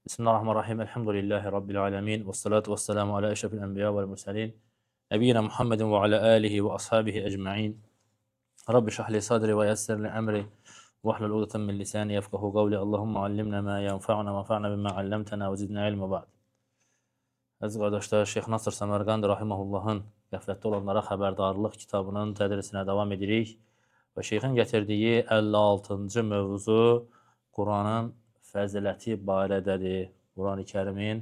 Bismillahirrahmanirrahim. Elhamdülillahi Rabbil alemin. Vessalatu vesselamu ala eşrefil enbiya vel mursalin. Nebiyyina Muhammedin ve ala alihi ve ashabihi ecma'in. Rabbi şahli sadri ve yessirli emri. Vahlul uqdeten min lisani yefkahu qavli. Allahumma allimna ma yanfa'una ve fa'na bima allamtana ve zidna ilmi ba'd. Əziz qardaşlar, Şeyx Nasır Səmərqand rahimehullahın qəflətdə olanlara xəbərdarlıq kitabının tədrisinə davam edirik. Və şeyxin gətirdiyi 56-cı mövzu Quranın fəziləti barədədir. Quran-ı Kərimin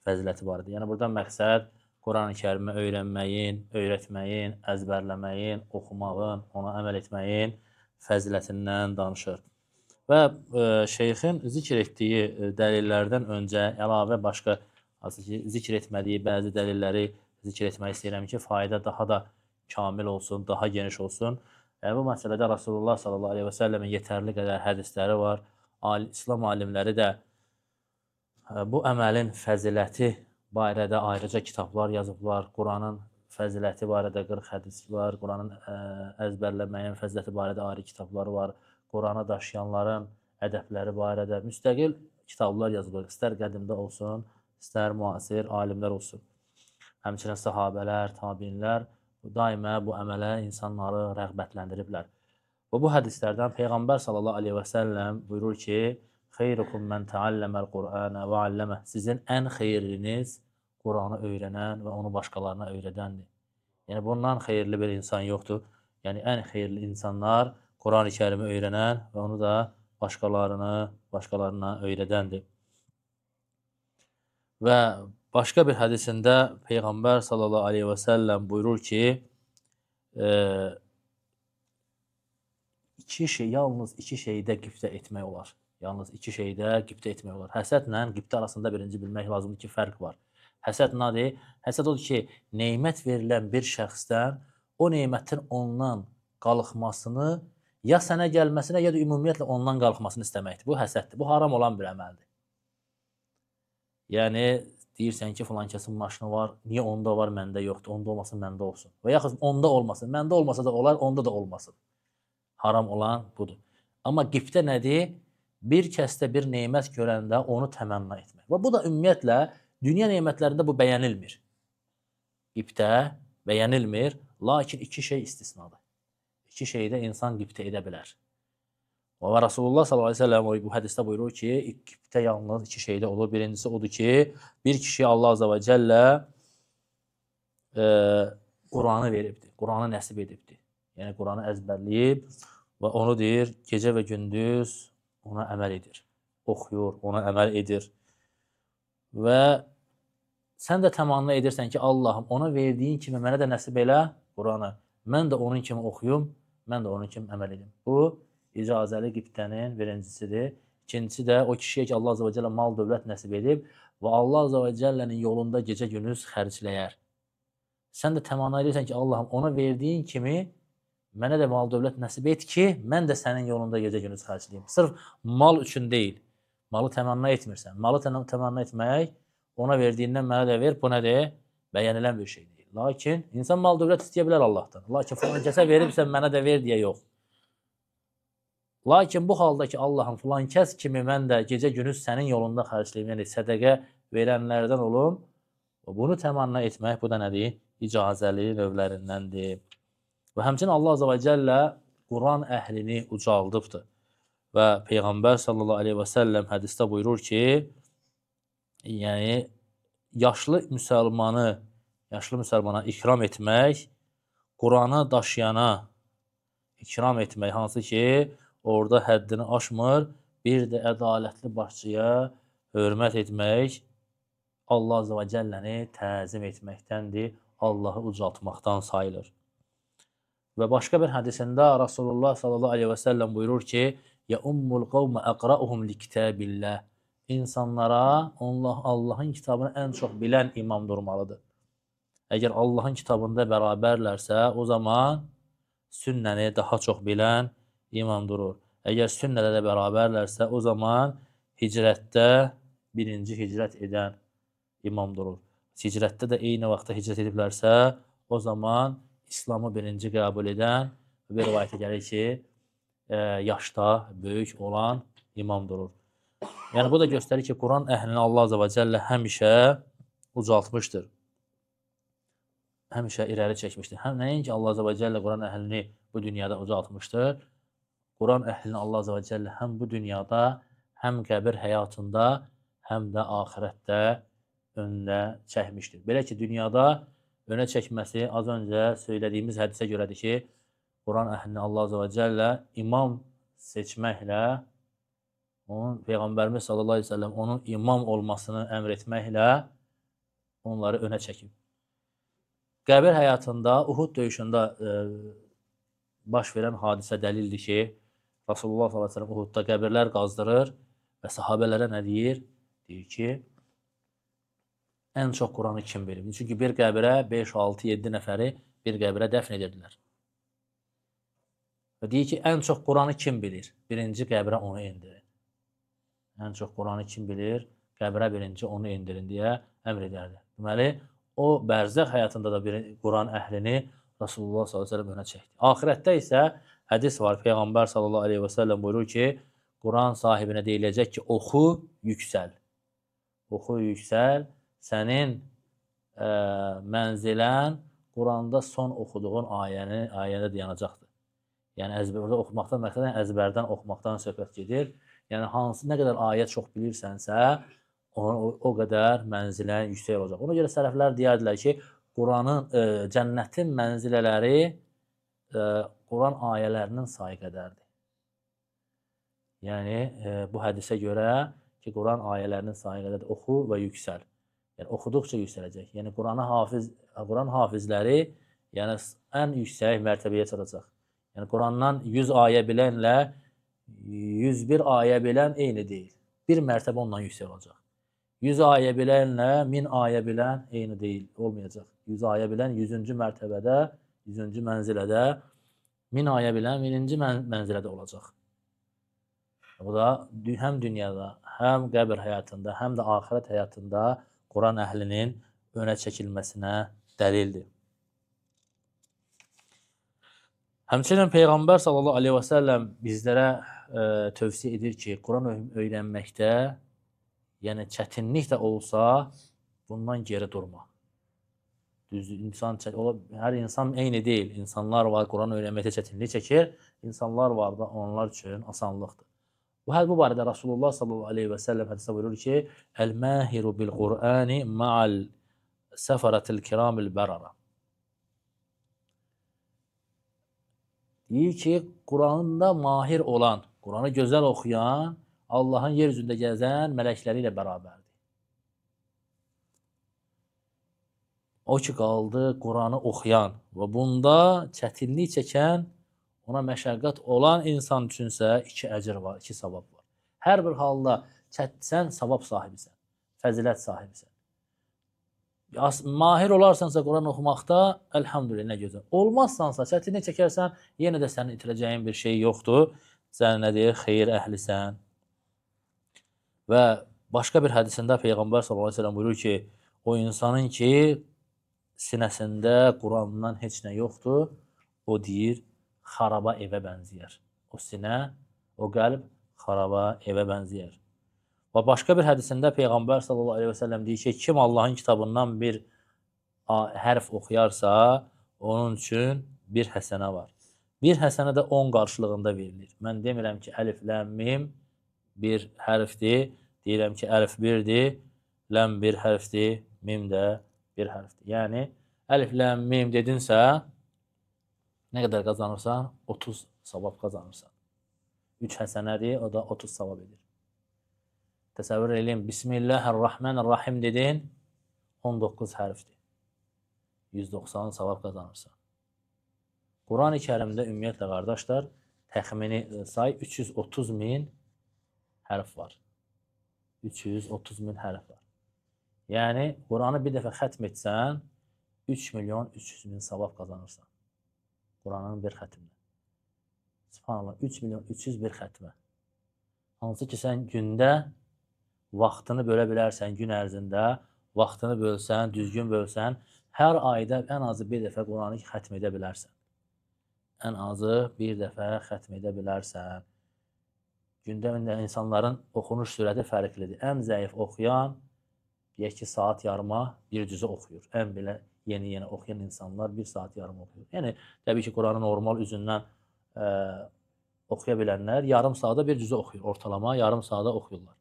fəziləti barədə. Yəni, burada məqsəd Quran-ı Kərimi öyrənməyin, öyrətməyin, əzbərləməyin, oxumağın, ona əməl etməyin fəzilətindən danışır. Və şeyxin zikr etdiyi dəlillərdən öncə əlavə başqa zikr etmədiyi bəzi dəlilləri zikr etmək istəyirəm ki, fayda daha da kamil olsun, daha geniş olsun. Bu məsələdə Rasulullah sallallahu aleyhi və səlləmin yetərli qədər hədisləri var. İslam alimləri də bu əməlin fəziləti barədə ayrıca kitablar yazıblar. Quranın fəziləti barədə 40 hədis var. Quranın əzbərləməyin fəziləti barədə ayrı kitabları var. Quranı daşıyanların ədəbləri barədə müstəqil kitablar yazılır. İstər qədimdə olsun, istər müasir alimlər olsun. Həmçinin sahabələr, tabinlər daimə bu əmələ insanları rəğbətləndiriblər. Və bu hədislərdən Peyğəmbər sallallahu aleyhi və səlləm buyurur ki, xeyrukum mən təalləməl Qur'anə və alləmə. Sizin ən xeyirliniz Quranı öyrənən və onu başqalarına öyrədəndir. Yəni, bundan xeyirli bir insan yoxdur. Yəni, ən xeyirli insanlar Quran-ı Kərimi öyrənən və onu da başqalarına öyrədəndir. Və başqa bir hədisində Peyğəmbər sallallahu aleyhi və səlləm buyurur ki, yalnız iki şeydə qibtə etmək olar. Yalnız iki şeydə qibtə etmək olar. Həsədlə qibtə arasında birinci bilmək lazımdır ki, fərq var. Həsəd nədir? Həsəd odur ki, neymət verilən bir şəxsdən o neymətin ondan qalxmasını ya sənə gəlməsinə, ya da ümumiyyətlə ondan qalxmasını istəməkdir. Bu həsəddir. Bu haram olan bir əməldir. Yəni, deyirsən ki, filan kəsin maşını var, niyə onda var, məndə yoxdur, onda olmasın, məndə olsun. Və yaxud onda olmasın, məndə olmasa da olar, onda da olmasın. Haram olan budur. Amma qibtə nədir? Bir kəsdə bir neymət görəndə onu təmənna etmək. Və bu da ümumiyyətlə dünya neymətlərində bu bəyənilmir. Qibtə bəyənilmir, lakin iki şey istisnadır. İki şeydə insan qibtə edə bilər. Və Rasulullah sallallahu aleyhi ve sellem bu hədisdə buyurur ki, qibtə yalnız iki şeydə olur. Birincisi odur ki, bir kişi Allah azze ve celle Quranı veribdir, Quranı nəsib edibdir. Yəni, Quranı əzbərləyib və onu deyir, gecə və gündüz ona əməl edir. Oxuyur, ona əməl edir. Və sən də təmanna edirsən ki, Allahım, ona verdiyin kimi mənə də nəsib elə Quranı. Mən də onun kimi oxuyum, mən də onun kimi əməl edim. Bu, icazəli qibtənin birincisidir. İkincisi də o kişiyə ki, Allah azze ve celle mal dövlət nəsib edib və Allah azze ve celle'nin yolunda gecə gündüz xərcləyər. Sən də təmanna edirsən ki, Allahım, ona verdiyin kimi mənə də mal dövlət nəsib et ki, mən də sənin yolunda gecə gündüz xərcləyim. Sırf mal üçün deyil. Malı təmanna etmirsən. Malı təmanna etmək, ona verdiyindən mənə də ver, bu nədir? Bəyənilən bir şey deyil. Lakin insan mal dövlət istəyə bilər Allahdan. Lakin filan kəsə veribsən, mənə də ver deyə yox. Lakin bu halda ki, Allahım, filan kəs kimi mən də gecə gündüz sənin yolunda xərcləyim, yəni sədəqə verənlərdən olum. Bunu təmanna etmək, bu da nədir? İcazəli növlərindəndir. Və həmçinin Allah azze ve celle Quran əhlini ucaldıbdır. Və Peyğəmbər sallallahu aleyhi və səlləm hədisdə buyurur ki, yəni yaşlı müsəlmana ikram etmək, Quranı daşıyana ikram etmək, hansı ki, orada həddini aşmır, bir də ədalətli başçıya hörmət etmək, Allah azze ve celləni təzim etməkdəndir, Allahı ucaltmaqdan sayılır. Və başqa bir hədisində Rasulullah sallallahu aleyhi və səlləm buyurur ki, ya ummul qavmə əqra'uhum li kitabillah. İnsanlara Allahın kitabını ən çox bilən imam durmalıdır. Əgər Allahın kitabında bərabərlərsə, o zaman sünnəni daha çox bilən imam durur. Əgər sünnədə də bərabərlərsə, o zaman hicrətdə birinci hicrət edən imam durur. Hicrətdə də eyni vaxtda hicrət ediblərsə, o zaman İslamı birinci qəbul edən bir rivayətə gəlir ki, yaşda böyük olan imam durur. Yəni bu da göstərir ki, Quran əhlini Allah Azza və Cəllə həmişə ucaltmışdır. Həmişə irəli çəkmişdir. Həm nəinki Allah Azza və Cəllə Quran əhlini bu dünyada ucaltmışdır. Quran əhlini Allah Azza və Cəllə həm bu dünyada, həm qəbir həyatında, həm də axirətdə önünə çəkmişdir. Belə ki, dünyada önə çəkməsi az öncə söylədiyimiz hədisə görədir ki, Quran əhlini Allah Azza və Cəllə imam seçməklə, onun Peyğəmbərimiz sallallahu aleyhi ve sellem onun imam olmasını əmr etməklə onları önə çəkib. Qəbir həyatında, Uhud döyüşündə baş verən hadisə dəlildir ki, Rasulullah sallallahu aleyhi ve sellem Uhudda qəbirlər qazdırır və sahabələrə nə deyir? Deyir ki, ən çox Quranı kim bilir? Çünki bir qəbirə 5, 6, 7 nəfəri bir qəbirə dəfn edirdilər. Və deyir ki, ən çox Quranı kim bilir? Birinci qəbirə onu indirin. Ən çox Quranı kim bilir? Qəbirə birinci onu indirin deyə əmr edərdi. Deməli, o bərzəx həyatında da bir Quran əhlini Rasulullah sallallahu aleyhi ve sellem önə çəkdi. Axirətdə isə hədis var. Peyğəmbər sallallahu aleyhi ve sellem buyurur ki, Quran sahibinə deyiləcək ki, oxu, yüksəl. Oxu, yüksəl. Sənin mənzilən Quranda son oxuduğun ayədə dayanacaqdır. Yəni, əzbərdə oxumaqdan, məsələn, əzbərdən oxumaqdan söhbət gedir. Yəni, hansı nə qədər ayə çox bilirsənsə, o qədər mənzilən yüksək olacaq. Ona görə sələflər deyərdilər ki, Quranın, cənnətin mənzilələri Quran ayələrinin sayı qədərdir. Yəni, bu hədisə görə ki, Quran ayələrinin sayı qədərdir. Oxu və yüksəl. Yəni, oxuduqca yüksələcək. Yəni, Quran hafizləri yəni, ən yüksək mərtəbəyə çatacaq. Yəni, Qurandan 100 ayə bilənlə 101 ayə bilən eyni deyil. Bir mərtəbə ondan yüksək olacaq. 100 ayə bilənlə 1000 ayə bilən eyni deyil, olmayacaq. 100 ayə bilən 100-cü mərtəbədə, 100-cü mənzilədə, 1000 ayə bilən 1000-ci mənzilədə olacaq. Bu da həm dünyada, həm qəbir həyatında, həm də axirət həyatında Quran əhlinin önə çəkilməsinə dəlildir. Həmçinin Peyğəmbər sallallahu aleyhi və səlləm bizlərə tövsiyə edir ki, Quran öyrənməkdə, yəni çətinlik də olsa, bundan geri durma. Hər insan eyni deyil. İnsanlar var, Quran öyrənməkdə çətinlik çəkir. İnsanlar var da onlar üçün asanlıqdır. Bu barədə Rasulullah sallallahu aleyhi və səlləm hədisdə buyurur ki, Əl-məhiru bil-Qur'ani ma'al səfərətil kiramil bərara. Deyir ki, Quranında mahir olan, Quranı gözəl oxuyan, Allahın yer üzündə gəzən mələkləri ilə bərabərdir. O ki, qaldı Quranı oxuyan və bunda çətinlik çəkən, ona məşəqqət olan insan üçünsə 2 əcr var, 2 savab var. Hər bir halda sən savab sahibisən, fəzilət sahibisən. Mahir olarsansa Quran oxumaqda, əlhamdülillah, nə gözəl. Olmazsansa, çətinlik çəkərsən, yenə də sənin itirəcəyin bir şey yoxdur. Sən nə deyir? Xeyir əhlisən. Və başqa bir hədisində Peyğəmbər sallallahu aleyhi ve sellem buyurur ki, o insanın ki, sinəsində Qurandan heç nə yoxdur, o deyir, xaraba evə bənzəyər. O sinə, o qəlb xaraba evə bənzəyər. Və başqa bir hədisində Peyğəmbər sallallahu aleyhi ve sellem deyir ki, kim Allahın kitabından bir hərf oxuyarsa, onun üçün bir həsənə var. Bir həsənə də 10 qarşılığında verilir. Mən demirəm ki, əlif, ləm, mim bir hərfdir. Deyirəm ki, əlif birdir, ləm bir hərfdir, mim də bir hərfdir. Yəni, əlif, ləm, mim dedinsə, nə qədər qazanırsan? 30 savab qazanırsan. 3 həsənədir, o da 30 savab edir. Təsəvvür edin, Bismillahirrahmanirrahim dedin, 19 hərfdir. 190 savab qazanırsan. Quran-ı Kərimdə ümumiyyətlə, qardaşlar, təxmini say 330 min hərf var. 330 min hərf var. Yəni, Quranı bir dəfə xətm etsən, 3 milyon 300 min savab qazanırsan. Quranın bir xətmində. Subhanallah, 3 milyon 300 bir xətmə. Hansı ki, sən gündə vaxtını bölə bilərsən, gün ərzində, vaxtını bölsən, düzgün bölsən, hər ayda ən azı bir dəfə Quranı xətm edə bilərsən. Ən azı bir dəfə xətm edə bilərsən. Gündəmində insanların oxunuş sürəti fərqlidir. Ən zəif oxuyan, deyək ki, saat yarıma bir cüzə oxuyur. Ən belə yeni oxuyan insanlar 1 saat yarım oxuyur. Yəni, təbii ki, Quranı normal üzündən oxuya bilənlər yarım saata bir cüzə oxuyur. Ortalama yarım saata oxuyurlar.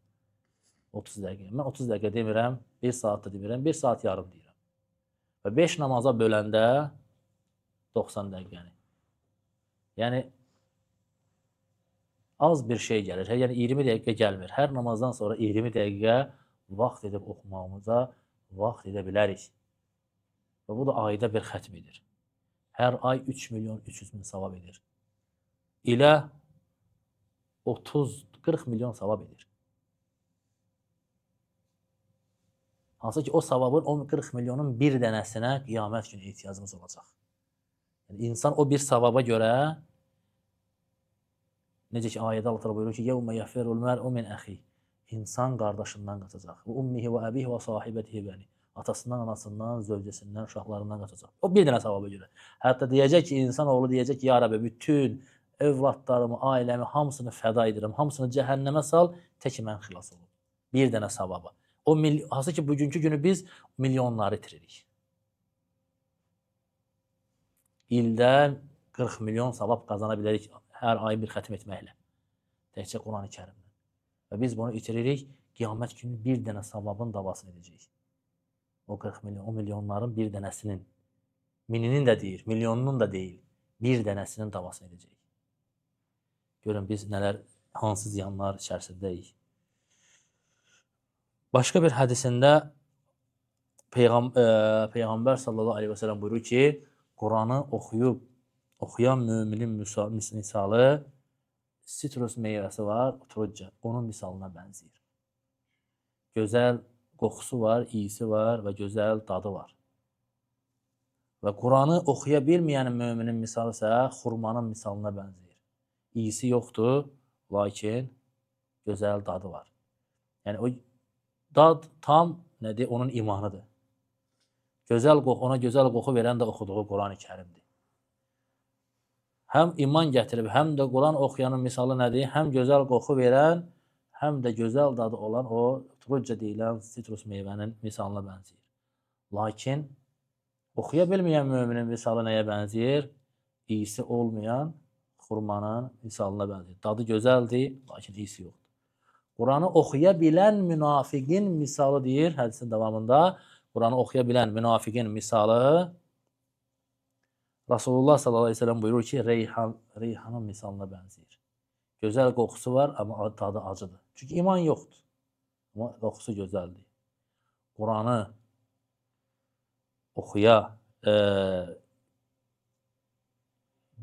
30 dəqiqə. Mən 30 dəqiqə demirəm, 1 saat da demirəm, 1 saat yarım deyirəm. Və 5 namaza böləndə 90 dəqiqəni. Yəni, az bir şey gəlir. Yəni, 20 dəqiqə gəlmir. Hər namazdan sonra 20 dəqiqə vaxt edib oxumağımıza vaxt edə bilərik. Və bu da ayda bir xətm edir. Hər ay 3 milyon 300 min savab edir. İlə 30-40 milyon savab edir. Hansı ki, o savabın 10-40 milyonun bir dənəsinə qiyamət günü ehtiyacımız olacaq. Yəni, insan o bir savaba görə, necə ki, ayədə Allah buyurur ki, يَوْمَ يَفِرُّ الْمَرْءُ مِنْ أَخِيهِ İnsan qardaşından qaçacaq. Və ummihi və əbihi və sahibətihi bəni. Atasından, anasından, zövcəsindən, uşaqlarından qaçacaq. O bir dənə savaba görə. Hətta deyəcək ki, insanoğlu deyəcək ki, ya Rəbbi, bütün övladlarımı, ailəmi, hamısını fəda edirəm, hamısını cəhənnəmə sal, tək mən xilas olum. Bir dənə savaba. Hansı ki, bugünkü günü biz milyonları itiririk. İldən 40 milyon savab qazana bilərik hər ay bir xətm etməklə. Təkcə Quran-ı Kərimlə. Və biz bunu itiririk, qiyamət günü bir dənə savabın davasını edəcəyik. O 40 milyon, o milyonların bir dənəsinin, mininin də deyil, milyonunun da deyil, bir dənəsinin davasını edəcəyik. Görün biz nələr, hansı ziyanlar içərisindəyik. Başqa bir hədisində Peyğəmbər sallallahu aleyhi və sələm buyurur ki, Quranı oxuyan müminin misalı sitrus meyvəsi var, turunca, onun misalına bənzəyir. Gözəl qoxusu var, iyisi var və gözəl dadı var. Və Quranı oxuya bilməyən müminin misalı isə xurmanın misalına bənzəyir. İyisi yoxdur, lakin gözəl dadı var. Yəni, o dad tam nədir? Onun imanıdır. Ona gözəl qoxu verən də oxuduğu Quran-ı Kərimdir. Həm iman gətirib, həm də Quran oxuyanın misalı nədir? Həm gözəl qoxu verən, həm də gözəl dadı olan o turunca deyilən sitrus meyvənin misalına bənzəyir. Lakin oxuya bilməyən müminin misalı nəyə bənzəyir? İyisi olmayan xurmanın misalına bənzəyir. Dadı gözəldir, lakin iyisi yoxdur. Quranı oxuya bilən münafiqin misalı deyir hədisin davamında. Quranı oxuya bilən münafiqin misalı Rasulullah sallallahu aleyhi ve sellem buyurur ki, reyhanın misalına bənzəyir. Gözəl qoxusu var, amma tadı acıdır. Çünki iman yoxdur. Amma qoxusu gözəldir. Quranı oxuya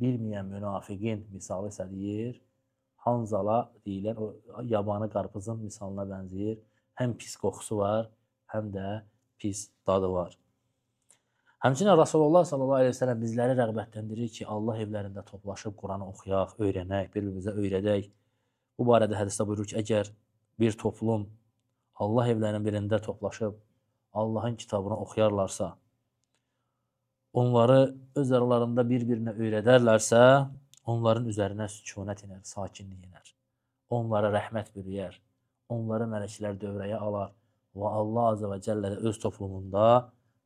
bilməyən münafiqin misalı isə deyir, Hanzala deyilən o yabanı qarpızın misalına bənzəyir. Həm pis qoxusu var, həm də pis dadı var. Həmçinin Rasulullah sallallahu aleyhi ve sellem bizləri rəğbətləndirir ki, Allah evlərində toplaşıb Quranı oxuyaq, öyrənək, bir-birimizə öyrədək. Bu barədə hədisdə buyurur ki, əgər bir toplum Allah evlərinin birində toplaşıb Allahın kitabını oxuyarlarsa, onları öz aralarında bir-birinə öyrədərlərsə, onların üzərinə sükunət iner, sakinlik iner. Onlara rəhmət bürüyər, onları mələklər dövrəyə alar və Allah azə və cəllə də öz toplumunda,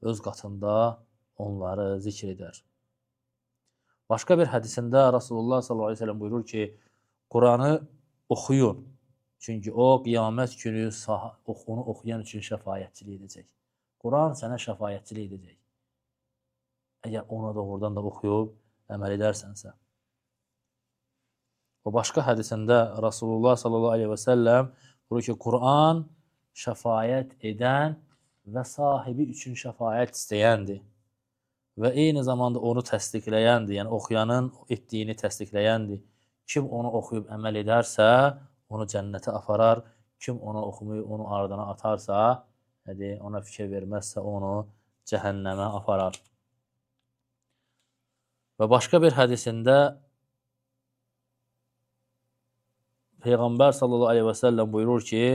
öz qatında onları zikr edər. Başqa bir hədisində Rasulullah sallallahu aleyhi ve sellem buyurur ki, Quranı oxuyun. Çünki o, qiyamət günü onu oxuyan üçün şəfayətçilik edəcək. Quran sənə şəfayətçilik edəcək. Əgər ona doğrudan da oxuyub əməl edərsənsə. Və başqa hədisində Rasulullah sallallahu aleyhi ve sellem buyurur ki, Quran şəfayət edən və sahibi üçün şəfayət istəyəndir. Və eyni zamanda onu təsdiqləyəndir. Yəni, oxuyanın etdiyini təsdiqləyəndir. Kim onu oxuyub əməl edərsə, onu cənnətə aparar. Kim onu oxumayıb, onu ardına atarsa, ona fikir verməzsə, onu cəhənnəmə aparar. Və başqa bir hədisində Peyğəmbər sallallahu aleyhi və səlləm buyurur ki,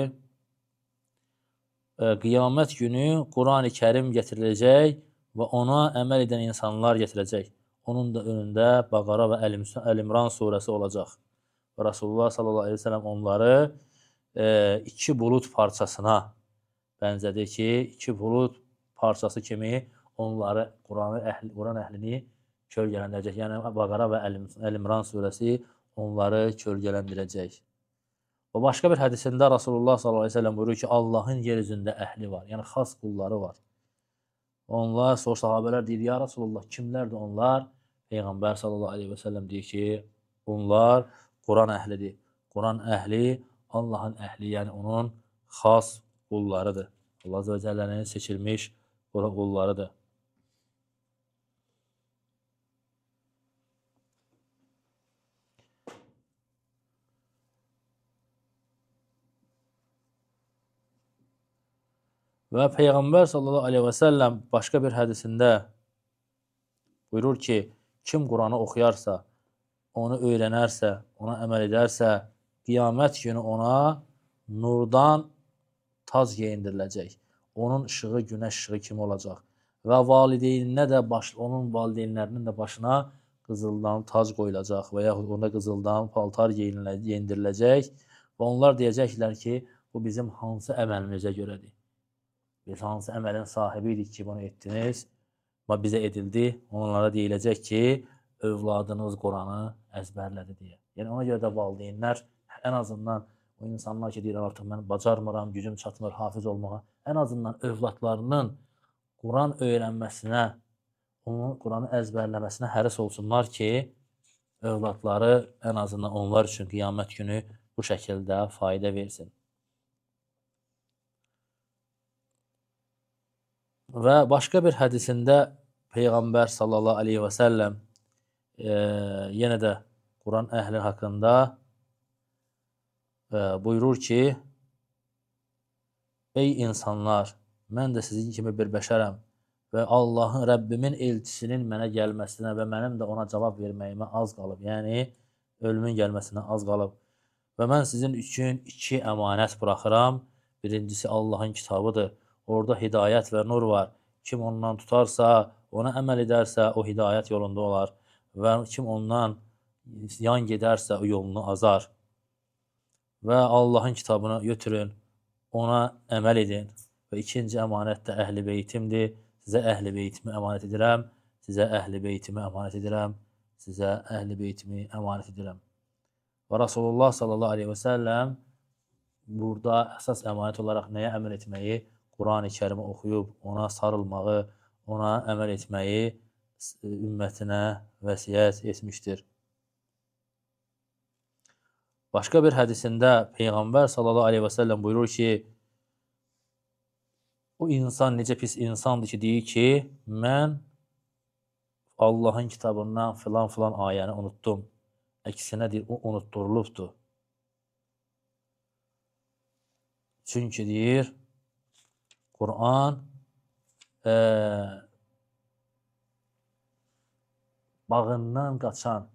qiyamət günü Quran-ı Kərim gətiriləcək və ona əməl edən insanlar gətirəcək. Onun da önündə Bəqara və Əl-İmran surəsi olacaq. Və Rasulullah sallallahu aleyhi ve sellem onları iki bulut parçasına bənzədi ki, iki bulut parçası kimi onları Quran əhlini kölgələndirəcək. Yəni Bəqara və Əl-İmran surəsi onları kölgələndirəcək. Və başqa bir hədisində Rasulullah sallallahu aleyhi ve sellem buyurur ki, Allahın yer üzündə əhli var, yəni xas qulları var. Onlar, sonra sahabələr deyir, ya Rasulullah, kimlərdir onlar? Peyğəmbər sallallahu aleyhi ve sellem deyir ki, bunlar Quran əhlidir. Quran əhli Allahın əhli, yəni onun xas qullarıdır. Allah Azə və Cəllənin seçilmiş qullarıdır. Və Peyğəmbər sallallahu aleyhi və səlləm başqa bir hədisində buyurur ki, kim Quranı oxuyarsa, onu öyrənərsə, ona əməl edərsə, qiyamət günü ona nurdan tac geyindiriləcək. Onun işığı günəş işığı kimi olacaq. Və valideyninə də, onun valideynlərinin də başına qızıldan tac qoyulacaq və yaxud ona qızıldan paltar geyindiriləcək. Və onlar deyəcəklər ki, bu bizim hansı əməlimizə görədir? Biz hansı əməlin sahibi idik ki, bunu etdiniz? Bizə edildi. Onlara deyiləcək ki, övladınız Quranı əzbərlədi deyə. Yəni ona görə də valideynlər ən azından o insanlar ki, deyirlər artıq mən bacarmıram, gücüm çatmır hafiz olmağa, ən azından övladlarının Quran öyrənməsinə, onun Quranı əzbərləməsinə həris olsunlar ki, övladları ən azından onlar üçün qiyamət günü bu şəkildə fayda versin. Və başqa bir hədisində Peyğəmbər sallallahu aleyhi və səlləm yenə də Quran əhli haqqında buyurur ki, ey insanlar, mən də sizin kimi bir bəşərəm və Allahın, Rəbbimin elçisinin mənə gəlməsinə və mənim də ona cavab verməyimə az qalıb. Yəni, ölümün gəlməsinə az qalıb. Və mən sizin üçün iki əmanət buraxıram. Birincisi Allahın kitabıdır. Orada hidayət və nur var. Kim ondan tutarsa, ona əməl edərsə, o hidayət yolunda olar. Və kim ondan yan gedərsə, o yolunu azar. Və Allahın kitabını götürün, ona əməl edin. Və ikinci əmanət də əhl-i beytimdir. Sizə əhl-i beytimi əmanət edirəm. Sizə əhl-i beytimi əmanət edirəm. Sizə əhl-i beytimi əmanət edirəm. Və Rasulullah sallallahu aleyhi və səlləm burada əsas əmanət olaraq nəyə əməl etməyi? Quran-ı Kərimi oxuyub, ona sarılmağı, ona əməl etməyi ümmətinə vəsiyyət etmişdir. Başqa bir hədisində Peyğəmbər sallallahu aleyhi və səlləm buyurur ki, o insan necə pis insandır ki, deyir ki, mən Allahın kitabından filan ayəni unutdum. Əksinə deyir, o unutturulubdur. Çünki deyir, Quran bağından qaçan,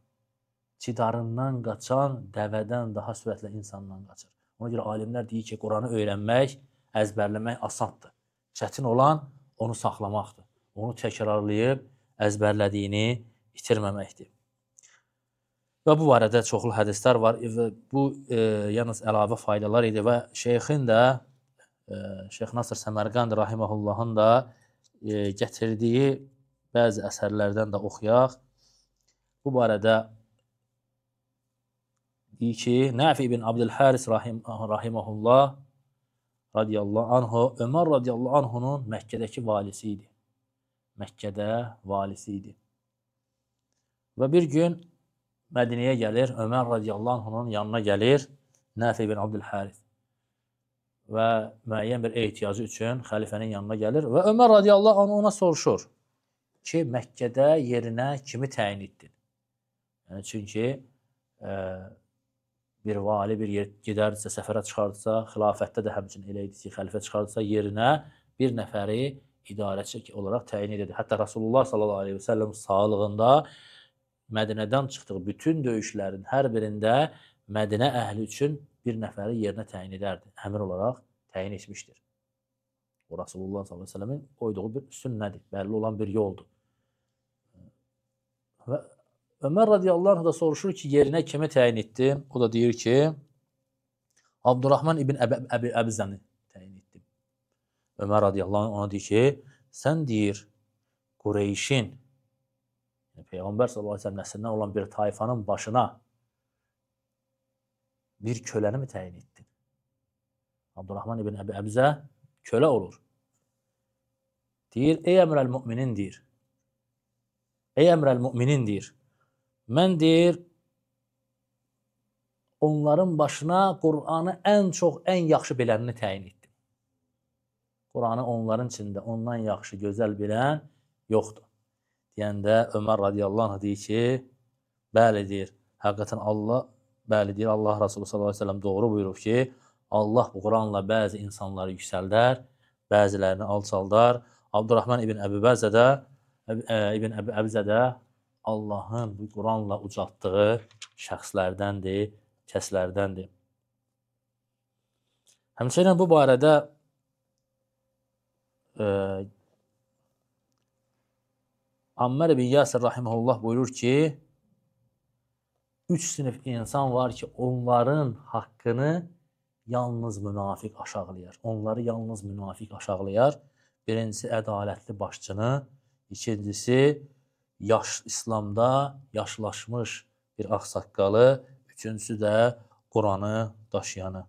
cidarından qaçan dəvədən daha sürətlə insandan qaçır. Ona görə alimlər deyir ki, Quranı öyrənmək, əzbərləmək asaddır. Çətin olan onu saxlamaqdır. Onu təkrarlayıb əzbərlədiyini itirməməkdir. Və bu barədə çoxlu hədislər var. Bu yalnız əlavə faydalar idi və şeyxin də, Şeyx Nasır Səmərqand rahiməhullahın da gətirdiyi bəzi əsərlərdən də oxuyaq. Bu barədə deyir ki, Nəfi ibn Abdülhəris rahiməhullah radiyallahu anhu, Ömər radiyallahu anhunun Məkkədəki valisi idi. Məkkədə valisi idi. Və bir gün Mədinəyə gəlir, Ömər radiyallahu anhunun yanına gəlir Nəfi ibn Abdülhəris və müəyyən bir ehtiyacı üçün xəlifənin yanına gəlir və Ömər radiyallahu anhu ona soruşur ki, Məkkədə yerinə kimi təyin etdin? Yəni, çünki bir vali bir yer gedərdisə, səfərə çıxardısa, xilafətdə də həmçinin elə idi ki, xəlifə çıxardısa, yerinə bir nəfəri idarəçi olaraq təyin edirdi. Hətta Rasulullah sallallahu aleyhi və səlləm sağlığında Mədinədən çıxdığı bütün döyüşlərin hər birində Mədinə əhli üçün bir nəfəri yerinə təyin edərdi. Əmir olaraq təyin etmişdir. O Rasulullah sallallahu aleyhi və səlləmin qoyduğu bir sünnədir, bəlli olan bir yoldur. Və Ömer radiyallahu anh da soruşur ki, yerinə kimi təyin etdim? O da deyir ki, Abdurrahman ibn Əbzəni təyin etdim. Ömer radiyallahu anh ona deyir ki, sən deyir, Qureyşin, Peyğəmbər sallallahu aleyhi ve sellem nəslindən olan bir tayfanın başına bir köləni mi təyin etdin? Abdurrahman ibn Əbzə kölə olur. Deyir, ey əmrəl müminin deyir. Ey əmrəl müminin deyir. Mən deyir, onların başına Qur'anı ən çox, ən yaxşı bilənini təyin etdim. Qur'anı onların içində ondan yaxşı, gözəl bilən yoxdur. Deyəndə Ömər radiyallahu anh deyir ki, bəli deyir, həqiqətən Allah, bəli deyir, Allah Resulü sallallahu aleyhi ve sellem doğru buyurub ki, Allah bu Qur'anla bəzi insanları yüksəldər, bəzilərini alçaldar. Abdurrahman ibn Əbzə də Allahın bu Qur'anla ucaltdığı şəxslərdəndir, kəslərdəndir. Həmçinin bu barədə Ammar ibn Yasir rahimehullah buyurur ki, 3 sınıf insan var ki, onların haqqını yalnız münafiq aşağılayar. Onları yalnız münafiq aşağılayar. Birincisi ədalətli başçını, ikincisi İslamda yaşlaşmış bir ağsaqqalı, üçüncüsü də Qur'anı daşıyanı.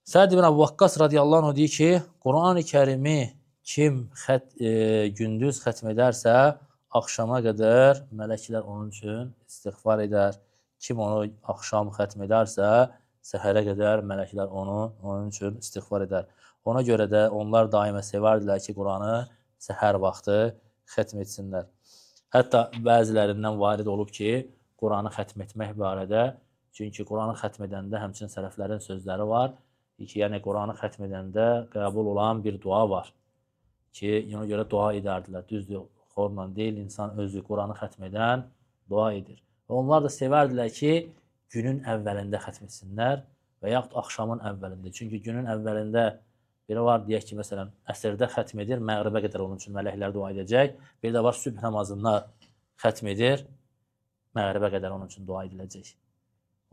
Səd ibn Əbu Vakkas radiyallahu anh deyir ki, Qur'an-ı Kərimi kim gündüz xətm edərsə, axşama qədər mələklər onun üçün istiğfar edər. Kim onu axşam xətm edərsə, səhərə qədər mələklər onun üçün istiğfar edər. Ona görə də onlar daimə sevərdilər ki, Qur'anı səhər vaxtı xətm etsinlər. Hətta bəzilərindən varid olub ki, Qur'anı xətm etmək barədə, çünki Qur'anı xətm edəndə həmçinin sələflərin sözləri var ki, yəni Qur'anı xətm edəndə qəbul olan bir dua var ki, ona görə dua edərdilər. Düzdür, xorla deyil, insan özü Qur'anı xətm edən dua edir. Və onlar da sevərdilər ki, günün əvvəlində xətm etsinlər və yaxud axşamın əvvəlində. Çünki günün əvvəlində biri var, deyək ki, məsələn, əsrdə xətm edir, məğribə qədər onun üçün mələklər dua edəcək. Bir də var, sübh namazında xətm edir, məğribə qədər onun üçün dua ediləcək.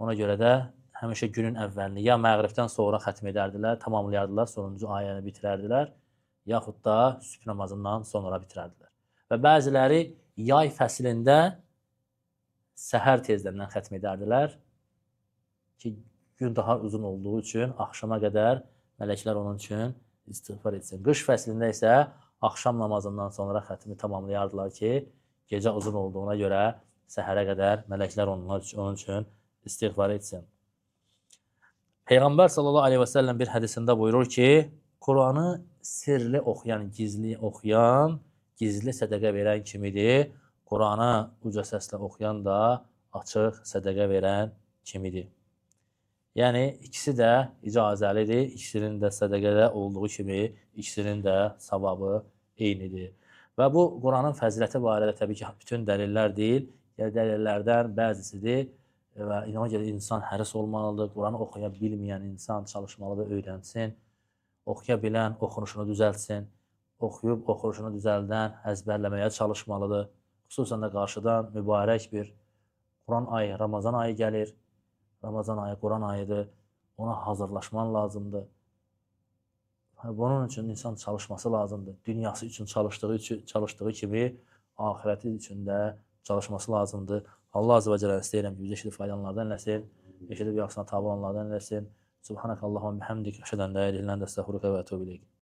Ona görə də həmişə günün əvvəlini ya məğribdən sonra xətm edərdilər, tamamlayardılar, sonuncu ayəni bitirərdilər, yaxud da sübh namazından sonra bitirərdilər. Və bəziləri yay fəslində səhər tezlərindən xətm edərdilər ki, gün daha uzun olduğu üçün axşama qədər mələklər onun üçün istiğfar etsin. Qış fəslində isə axşam namazından sonra xətmi tamamlayardılar ki, gecə uzun olduğuna görə səhərə qədər mələklər onun üçün istiğfar etsin. Peyğəmbər sallallahu aleyhi və səlləm bir hədisində buyurur ki, Qur'anı sirli oxuyan, gizli oxuyan, gizli sədəqə verən kimidir. Qur'anı uca səslə oxuyan da açıq sədəqə verən kimidir. Yəni, ikisi də icazəlidir, ikisinin də sədəqədə olduğu kimi, ikisinin də savabı eynidir. Və bu, Qur'anın fəziləti barədə təbii ki, bütün dəlillər deyil, dəlillərdən bəzisidir və ona görə insan həris olmalıdır. Qur'anı oxuya bilməyən insan çalışmalıdır, öyrənsin. Oxuya bilən oxunuşunu düzəltsin, oxuyub oxunuşunu düzəldən əzbərləməyə çalışmalıdır. Xüsusən də qarşıdan mübarək bir Quran ayı, Ramazan ayı gəlir. Ramazan ayı Quran ayıdır, ona hazırlaşman lazımdır. Bunun üçün insan çalışması lazımdır. Dünyası üçün çalıştığı kimi, ahirəti üçün də çalışması lazımdır. Allah azə və cəllə istəyirəm ki, biz eşidib faydalanlardan eləsin, eşidib yaxşısına tabi olanlardan eləsin. Subhanəkallahumma bihamdik, əşhədən la ilahə illə əntə, əstəğfiruka və etûbü ileyk.